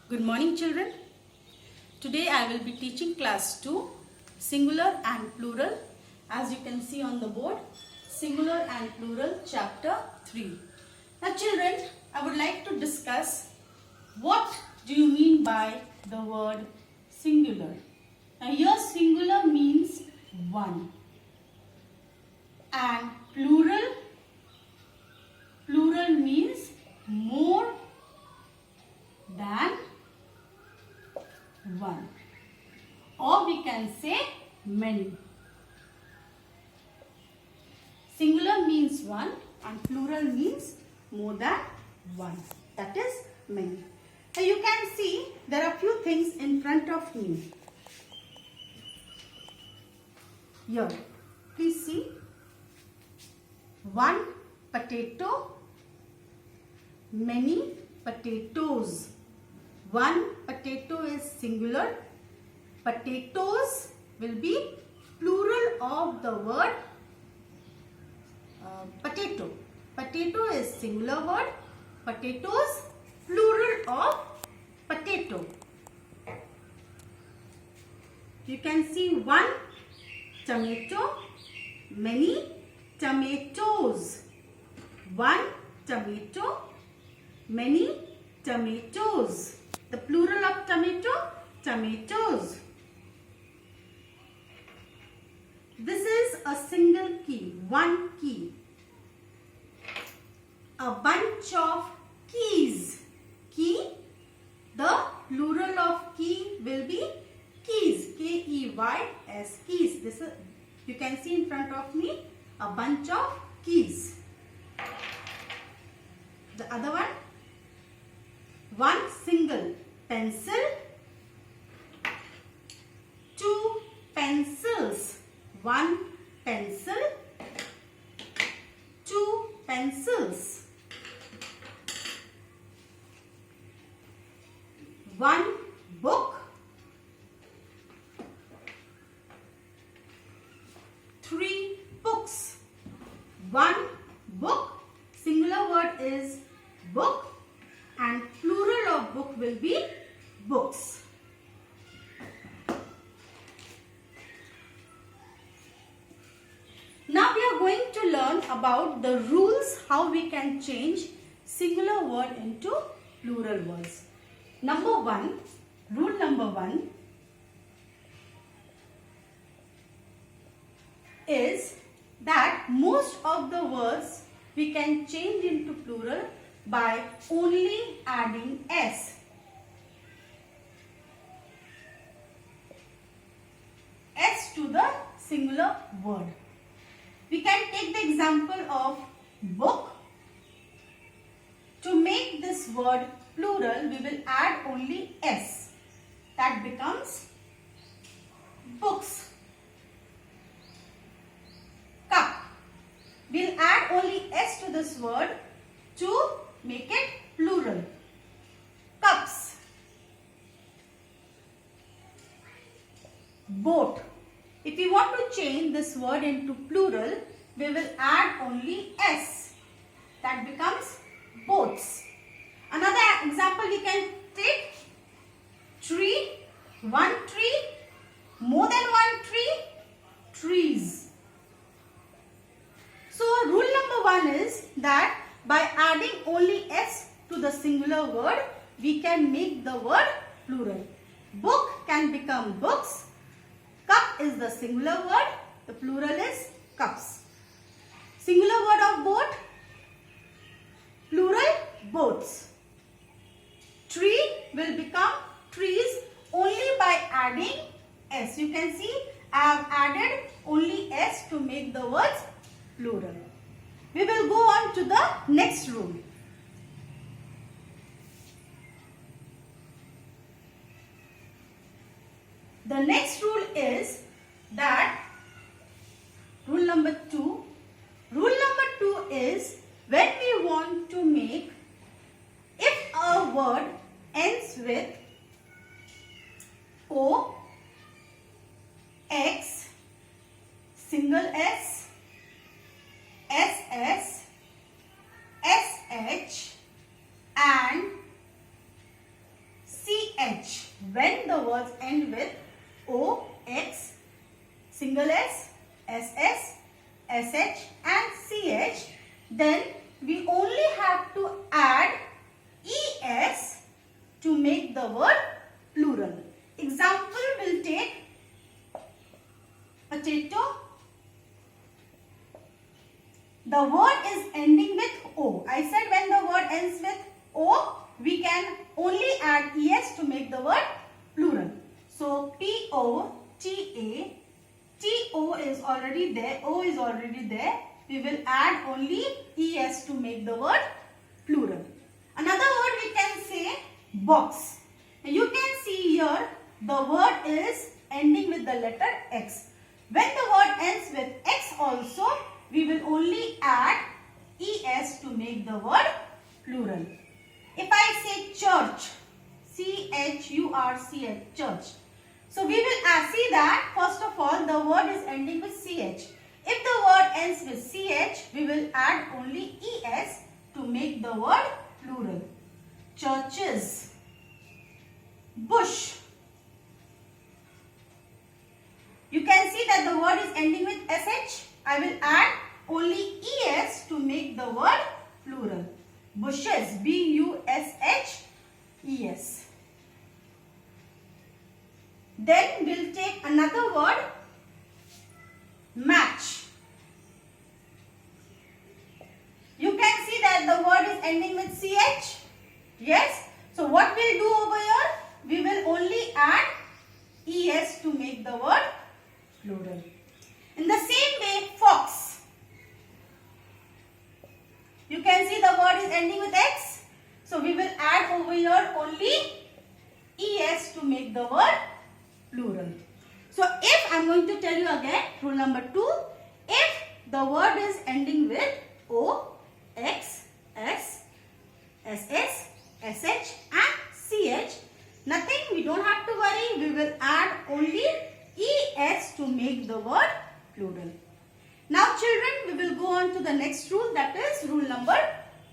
Good morning children. Today I will be teaching class 2 singular and plural. As you can see on the board, singular and plural chapter 3. Now children, I would like to discuss what do you mean by the word singular. Now here singular means one and plural means more than one, or we can say many. Singular means one and plural means more than one, that is many. Now you can see there are few things in front of me. Here, please see, one potato, many potatoes. One potato is singular. Potatoes will be plural of the word potato. Potato is singular word. Potatoes, plural of potato. You can see one tomato, many tomatoes. One tomato, many tomatoes. The plural of tomato, tomatoes. This is a single key, one key. A bunch of keys. Key, the plural of key will be keys. K-E-Y-S, keys. This is, you can see in front of me, a bunch of keys. The other one single pencil, two pencils. One pencil, two pencils. One book, three books. One book, singular word is book and plural of book will be books. Now we are going to learn about the rules how we can change singular word into plural words. Rule number one is that most of the words we can change into plural by only adding s. S to the singular word. We can take the example of book. To make this word plural, we will add only s. That becomes books. Cup. We'll add only s to this word to make it plural. Cups. Boat. If we want to change this word into plural, we will add only s. That becomes boats. Another example we can take tree, one tree, more than one tree, trees. So rule number one is that by adding only s to the singular word, we can make the word plural. Book can become books. Cup is the singular word. The plural is cups. Singular word of boat, plural boats. Tree will become trees only by adding s. You can see I have added only s to make the words plural. We will go on to the next rule. The next rule is that rule number 2. Rule number 2 is when we want to make, if a word ends with O, X, single S, SS, SH and CH. When the words end with O, X, single S, SS, SH and CH, then we only have to add ES to make the word plural. Example, we'll take potato. The word is ending with O. I said when the word ends with O, we can only add ES to make the word plural. So P-O-T-A, T-O is already there, O is already there. We will add only ES to make the word plural. Another word we can say box. Now you can see here the word is ending with the letter X. When the word ends with X also, we will only add ES to make the word plural. If I say church, C-H-U-R-C-H, church. So we will see that first of all the word is ending with CH. If the word ends with CH, we will add only ES to make the word plural. Churches, bush. You can see that the word is ending with SH. I will add only ES to make the word plural. Bushes, B-U-S-H-E-S. Then we'll take another word, match. You can see that the word is ending with CH. Yes. So what we'll do over here? We will only add ES to make the word plural. In the same way, fox. You can see the word is ending with X. So we will add over here only ES to make the word plural. So if I am going to tell you again, rule number 2, if the word is ending with O, X, S, SS, SH and CH, nothing, we don't have to worry, we will add only ES to make the word plural. Now children, we will go on to the next rule, that is rule number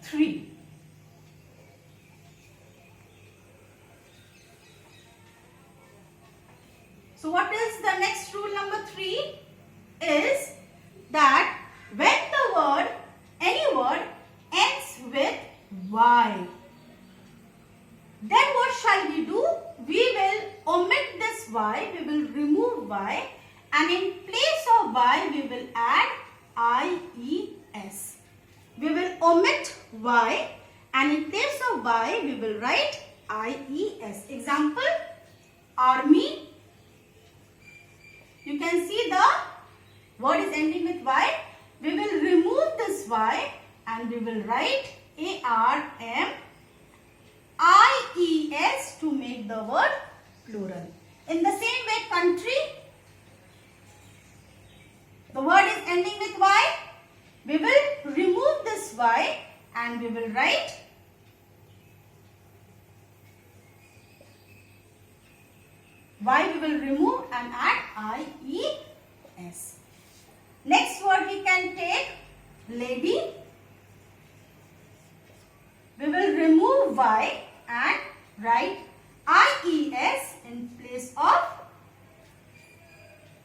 3. So what is the next rule number 3? Is that when the word, any word ends with Y, then what shall we do? We will omit this Y, we will remove Y, and in place of Y we will add IES. We will omit Y and in place of Y we will write IES. Example, army. You can see the word is ending with Y. We will remove this Y and we will write ARMIES to make the word plural. In the same way, country. The word is ending with Y. We will remove this Y and we will write Y we will remove and add IES. Next word we can take lady. We will remove Y and write IES in place of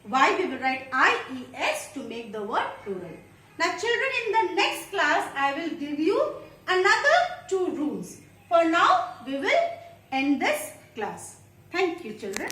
Y. We will write IES to make the word plural. Now children, in the next class I will give you another 2 rules. For now we will end this class. Thank you children.